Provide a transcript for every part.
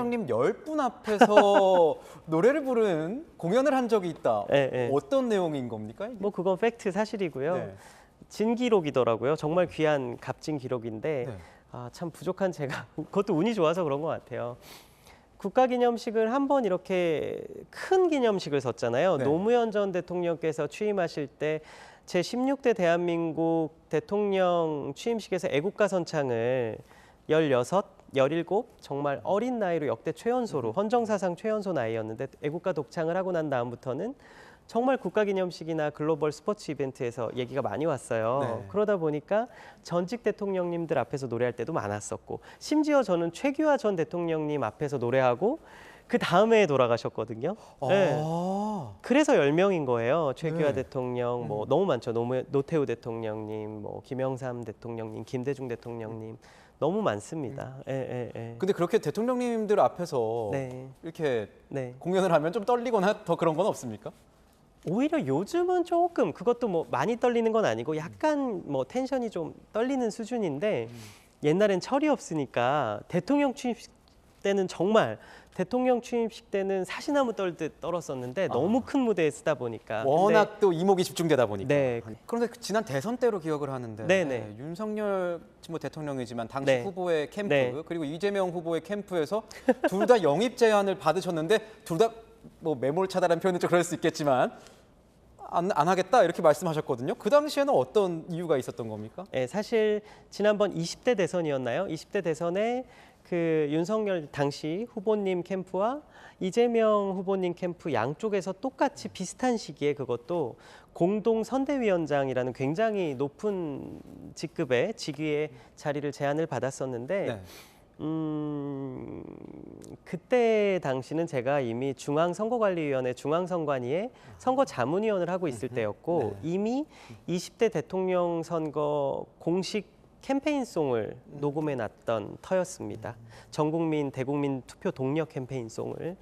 대통령님 10분 앞에서 노래를 부른 공연을 한 적이 있다. 어떤 내용인 겁니까? 이게? 뭐 그건 팩트 사실이고요. 네. 진기록이더라고요. 정말 귀한 값진 기록인데 네. 참 부족한 제가 그것도 운이 좋아서 그런 것 같아요. 국가기념식을 한 번 이렇게 큰 기념식을 썼잖아요. 네. 노무현 전 대통령께서 취임하실 때 제16대 대한민국 대통령 취임식에서 애국가 선창을 16, 17 정말 어린 나이로 역대 최연소로 헌정사상 최연소 나이였는데 애국가 독창을 하고 난 다음부터는 정말 국가기념식이나 글로벌 스포츠 이벤트에서 얘기가 많이 왔어요. 네. 그러다 보니까 전직 대통령님들 앞에서 노래할 때도 많았었고 심지어 저는 최규하 전 대통령님 앞에서 노래하고 그 다음에 돌아가셨거든요. 네. 그래서 10명인 거예요. 최규하 네. 대통령, 뭐 너무 많죠. 노태우 대통령님, 뭐 김영삼 대통령님, 김대중 대통령님 너무 많습니다. 근데 그렇게 대통령님들 앞에서 네. 이렇게 네. 공연을 하면 좀 떨리거나 더 그런 건 없습니까? 오히려 요즘은 조금 그것도 뭐 많이 떨리는 건 아니고 약간 뭐 텐션이 좀 떨리는 수준인데 옛날엔 철이 없으니까 대통령 취임식 때는 정말 대통령 취임식 때는 사시나무 떨듯 떨었었는데 너무 큰 무대에 쓰다 보니까 워낙 또 이목이 집중되다 보니까. 네. 그런데 지난 대선 때로 기억을 하는데 네네. 윤석열 뭐 대통령이지만 당시 네. 후보의 캠프 네. 그리고 이재명 후보의 캠프에서 둘 다 영입 제안을 받으셨는데 둘 다 뭐 매몰차다라는 표현은 좀 그럴 수 있겠지만 안 하겠다 이렇게 말씀하셨거든요. 그 당시에는 어떤 이유가 있었던 겁니까? 네, 사실 지난번 20대 대선이었나요? 20대 대선에 그 윤석열 당시 후보님 캠프와 이재명 후보님 캠프 양쪽에서 똑같이 비슷한 시기에 그것도 공동 선대위원장이라는 굉장히 높은 직급의 직위의 자리를 제안을 받았었는데 네. 그때 당시는 제가 이미 중앙선거관리위원회 중앙선관위에 선거자문위원을 하고 있을 때였고 이미 20대 대통령 선거 공식 캠페인송을 녹음해 놨던 터였습니다. 전국민 대국민 투표 동력 캠페인송을.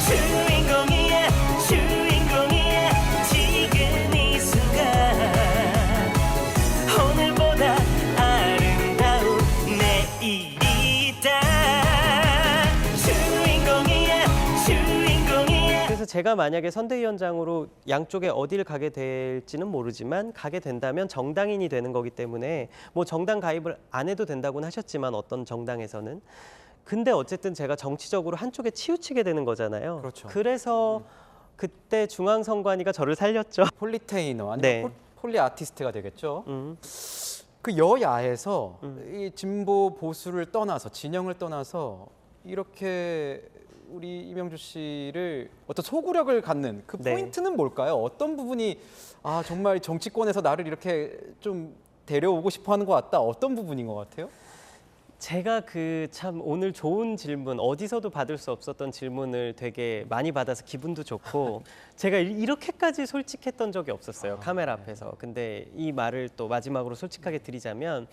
주인공이야 주인공이야 지금 이 순간 오늘보다 아름다운 내일이다 주인공이야 주인공이야. 그래서 제가 만약에 선대위원장으로 양쪽에 어디를 가게 될지는 모르지만 가게 된다면 정당인이 되는 거기 때문에 뭐 정당 가입을 안 해도 된다고는 하셨지만 어떤 정당에서는 근데 어쨌든 제가 정치적으로 한쪽에 치우치게 되는 거잖아요. 그렇죠. 그래서 그때 중앙선관위가 저를 살렸죠. 폴리테이너 아니면 네. 폴리 아티스트가 되겠죠. 그 여야에서 이 진보 보수를 떠나서 진영을 떠나서 이렇게 우리 이명주 씨를 어떤 소구력을 갖는 그 네. 포인트는 뭘까요? 어떤 부분이 정말 정치권에서 나를 이렇게 좀 데려오고 싶어하는 것 같다. 어떤 부분인 것 같아요? 제가 그 참 오늘 좋은 질문 어디서도 받을 수 없었던 질문을 되게 많이 받아서 기분도 좋고 제가 이렇게까지 솔직했던 적이 없었어요. 카메라 앞에서. 근데 이 말을 또 마지막으로 솔직하게 드리자면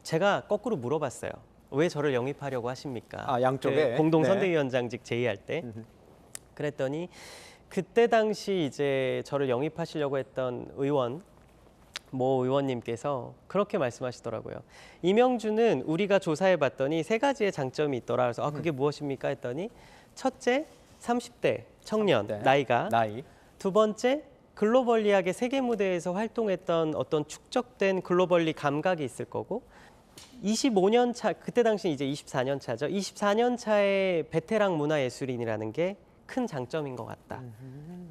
제가 거꾸로 물어봤어요. 왜 저를 영입하려고 하십니까? 양쪽에? 그 공동 네. 선대위원장직 제의할 때. 그랬더니 그때 당시 이제 저를 영입하시려고 했던 모 의원님께서 그렇게 말씀하시더라고요. 이명주는 우리가 조사해 봤더니 3가지의 장점이 있더라. 그래서 그게 무엇입니까? 했더니 첫째, 30대 청년, 30대. 나이. 두 번째, 글로벌리하게 세계 무대에서 활동했던 어떤 축적된 글로벌리 감각이 있을 거고 25년 차, 그때 당시 이제 24년 차죠. 24년 차의 베테랑 문화예술인이라는 게 큰 장점인 것 같다.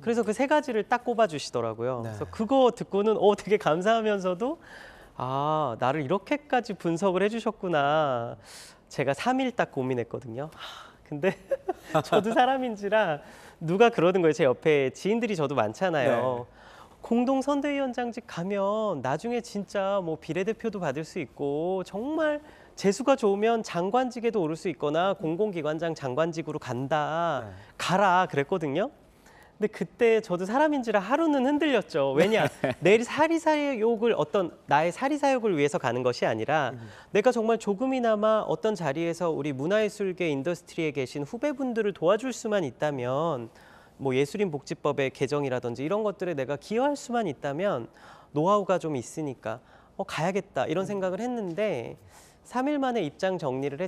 그래서 그 3가지를 딱 꼽아주시더라고요. 네. 그래서 그거 듣고는 되게 감사하면서도 나를 이렇게까지 분석을 해주셨구나. 제가 3일 딱 고민했거든요. 근데 저도 사람인지라 누가 그러는 거예요. 제 옆에 지인들이 저도 많잖아요. 공동 선대위원장직 가면 나중에 진짜 뭐 비례대표도 받을 수 있고 정말 재수가 좋으면 장관직에도 오를 수 있거나 공공기관장 장관직으로 간다. 가라 그랬거든요. 근데 그때 저도 사람인지라 하루는 흔들렸죠. 왜냐, 내 사리사욕을 나의 사리사욕을 위해서 가는 것이 아니라 내가 정말 조금이나마 어떤 자리에서 우리 문화예술계 인더스트리에 계신 후배분들을 도와줄 수만 있다면 뭐 예술인 복지법의 개정이라든지 이런 것들에 내가 기여할 수만 있다면 노하우가 좀 있으니까 가야겠다 이런 생각을 했는데 3일 만에 입장 정리를